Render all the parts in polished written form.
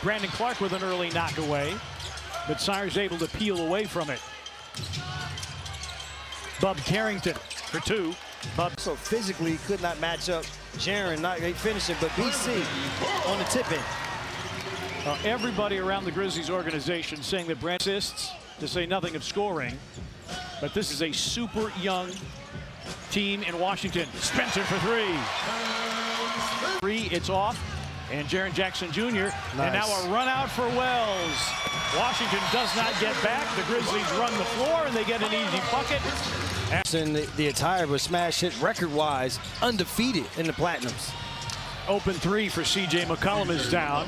Brandon Clark with an early knockaway, but Sar's able to peel away from it. Bub Carrington for two. Bub so physically could not match up. Jaren not finishing, but BC on the tip end. Everybody around the Grizzlies organization saying that Brand assists, to say nothing of scoring. But this is a super young team in Washington. Spencer for three. It's off. And Jaren Jackson Jr. Nice. And now a run out for Wells. Washington does not get back. The Grizzlies run the floor and they get an easy bucket. And the attire was smash hit record-wise, undefeated in the Platinums. Open three for C.J. McCollum is down.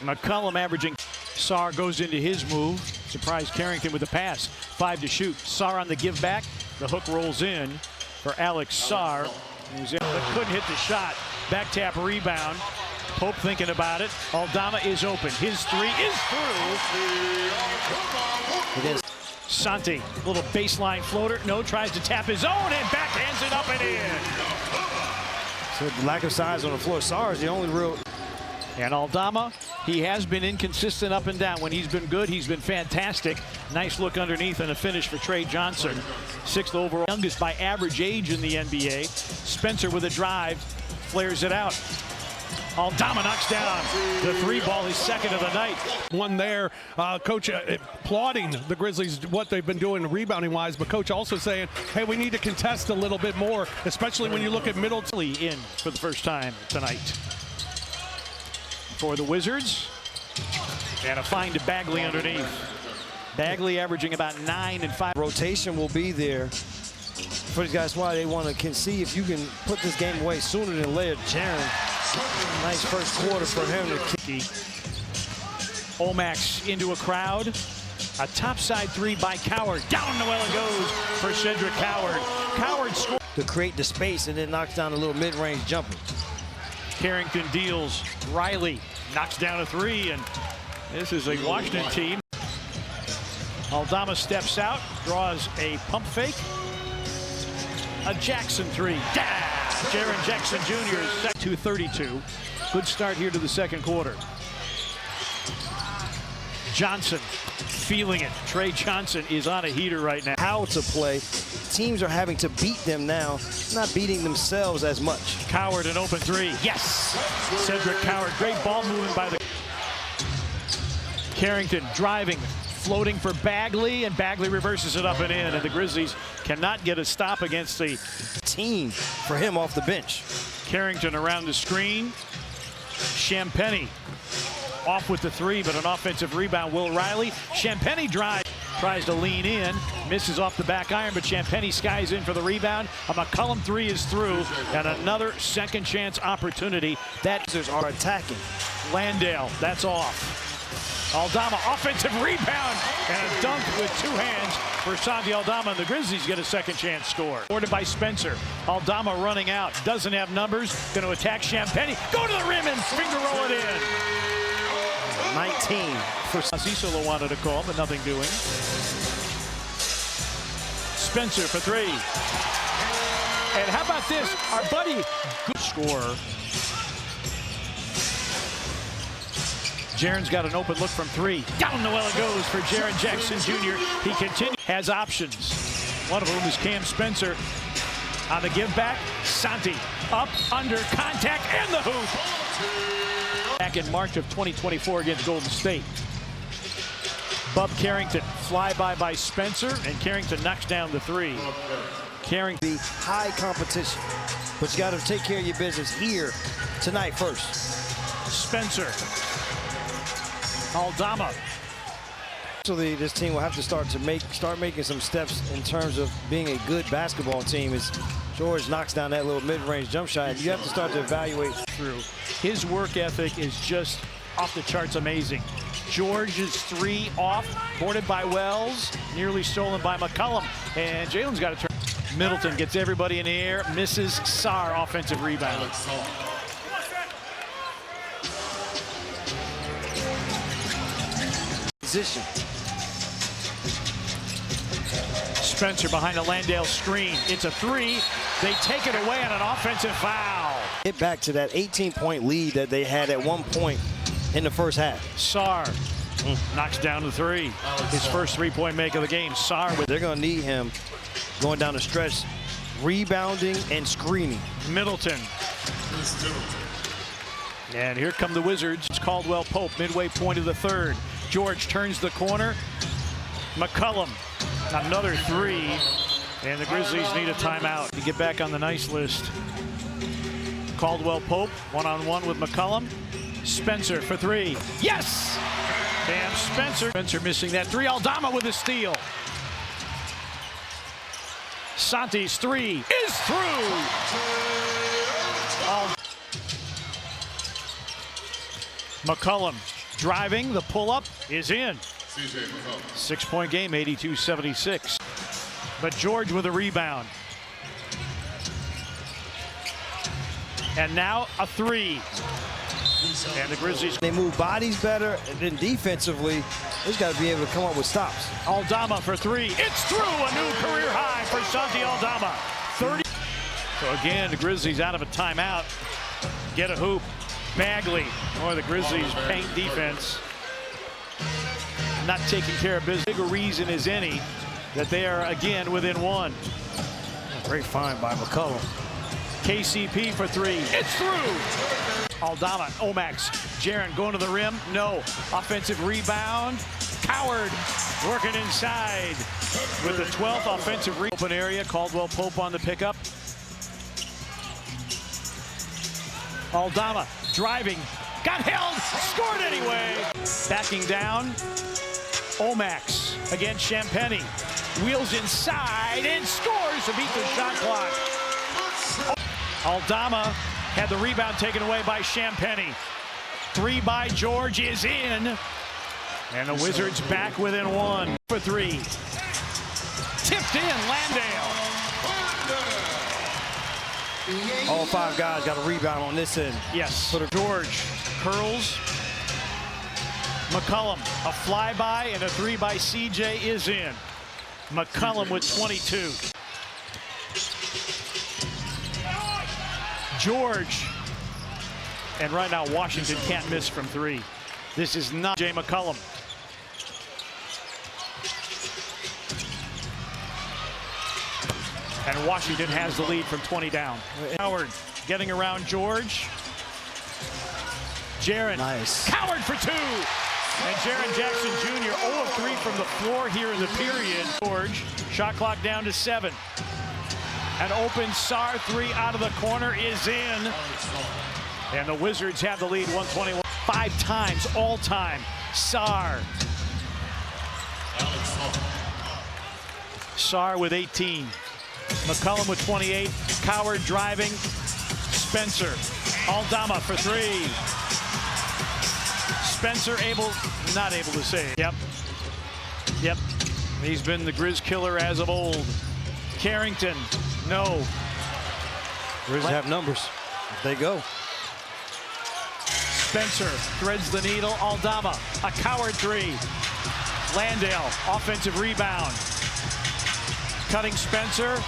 McCollum averaging. Sar goes into his move. Surprised Carrington with the pass. 5 to shoot. Sar on the give back. The hook rolls in for Alex Sar. But couldn't hit the shot. Back tap rebound. Pope thinking about it. Aldama is open. His three is through. Santi, little baseline floater. No, tries to tap his own and backhands it up and in. So the lack of size on the floor. Sar is the only real. And Aldama, he has been inconsistent up and down. When he's been good, he's been fantastic. Nice look underneath and a finish for Trey Johnson. 6th overall, youngest by average age in the NBA. Spencer with a drive, flares it out. Aldama knocks down the three ball, his second of the night. One there, coach applauding the Grizzlies, what they've been doing rebounding wise, but coach also saying, hey, we need to contest a little bit more, especially when you look at Middleton. In for the first time tonight for the Wizards. And a find to Bagley underneath. Bagley averaging about 9 and 5. Rotation will be there for these guys. Why they want to see if you can put this game away sooner than later. Jaren, nice first quarter for him to kick. Omax into a crowd. A topside three by Coward. Down the well it goes for Cedric Coward. Coward scores to create the space and then knocks down a little mid-range jumper. Carrington deals. Riley knocks down a three, and this is a Washington team. Aldama steps out, draws a pump fake. A Jackson three. Jaren Jackson Jr. is set to 32. Good start here to the second quarter. Johnson feeling it. Trey Johnson is on a heater right now. How to play. Teams are having to beat them now, not beating themselves as much. Coward an open three. Yes! Cedric Coward. Great ball movement by the. Carrington driving, floating for Bagley, and Bagley reverses it up and in, and the Grizzlies cannot get a stop against the team for him off the bench. Carrington around the screen. Champagnie off with the three, but an offensive rebound. Will Riley. Champagnie drives, tries to lean in, misses off the back iron, but Champagnie skies in for the rebound. A McCollum three is through, and another second chance opportunity. That are attacking. Landale, that's off. Aldama, offensive rebound, and a dunk with two hands for Santi Aldama, and the Grizzlies get a second chance score. Ordered by Spencer. Aldama running out, doesn't have numbers, going to attack Champagnie. Go to the rim and finger roll it in. 19 for Cicelo wanted a call, but nothing doing. Spencer for three. And how about this? Our buddy, good scorer. Jaren's got an open look from three. Down the well it goes for Jaren Jackson Jr. He continues, has options. One of them is Cam Spencer. On the give back, Santi up, under, contact, and the hoop. Back in March of 2024 against Golden State. Bub Carrington, flyby by Spencer, and Carrington knocks down the three. Carrington. The high competition, but you got to take care of your business here tonight first. Spencer. Aldama. So this team will have to start making some steps in terms of being a good basketball team. As George knocks down that little mid-range jump shot, you have to start to evaluate. Through. His work ethic is just off the charts amazing. George's three off, boarded by Wells, nearly stolen by McCollum, and Jalen's got to turn. Middleton gets everybody in the air, misses. Sar offensive rebound. Position. Spencer behind a Landale screen. It's a three. They take it away on an offensive foul. Get back to that 18-point lead that they had at one point in the first half. Sarr knocks down the three. His first three-point make of the game. Sarr with They're going to need him going down the stretch, rebounding and screening. Middleton. And here come the Wizards. It's Caldwell Pope, midway point of the third. George turns the corner. McCollum, another three. And the Grizzlies need a timeout to get back on the nice list. Caldwell Pope, one-on-one with McCollum. Spencer for three. Yes! And Spencer missing that three. Aldama with a steal. Santi's three is through. McCollum driving, the pull-up is in. 6-point game, 82-76. But George with a rebound. And now a three. And the Grizzlies. They move bodies better, and then defensively, they've got to be able to come up with stops. Aldama for three. It's through. A new career high for Santi Aldama. 30. So again, the Grizzlies out of a timeout. Get a hoop. Bagley, or the Grizzlies paint defense, not taking care of business. Bigger reason as any that they are again within one. Great find by McCollum. KCP for three. It's through. Aldama, Omax, Jaren going to the rim. No. Offensive rebound. Coward working inside with the 12th offensive rebound. Open area. Caldwell Pope on the pickup. Aldama driving, got held, scored anyway. Backing down, Omax against Champagny. Wheels inside and scores to beat the shot clock. Aldama had the rebound taken away by Champagny. Three by George is in. And the Wizards back within one for three. Tipped in, Landale. All five guys got a rebound on this end. Yes. George curls. McCollum, a flyby and a three by CJ is in. McCollum with 22. George. And right now Washington can't miss from three. This is not Jay McCollum. And Washington has the lead from 20 down. Howard getting around George. Jaren. Nice. Coward for two. And Jaren Jackson Jr. 0 of 3 from the floor here in the period. George, shot clock down to 7. An open Sarr three out of the corner is in. And the Wizards have the lead 121. 5 times all time. Sarr. Sarr with 18. McCollum with 28. Coward driving. Spencer. Aldama for three. Spencer not able to save. Yep. He's been the Grizz killer as of old. Carrington, no. Grizz have numbers. If they go. Spencer threads the needle. Aldama, a Coward three. Landale, offensive rebound. Cutting Spencer,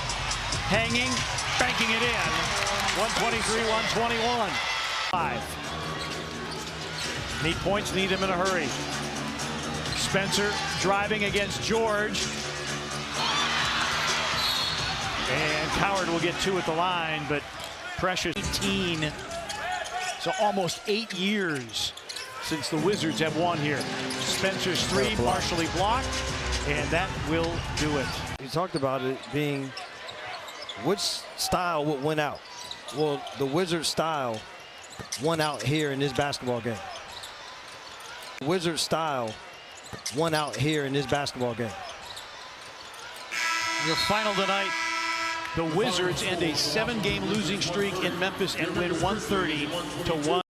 hanging, banking it in. 123-121. 5. Need points, need him in a hurry. Spencer driving against George. And Coward will get 2 at the line, but Precious 18. So almost 8 years since the Wizards have won here. Spencer's three partially blocked, and that will do it. You talked about it being which style would win out. Well, the Wizards style won out here in this basketball game. Wizards style won out here in this basketball game. Your final tonight, the Wizards end a 7-game losing streak in Memphis and win 130-1.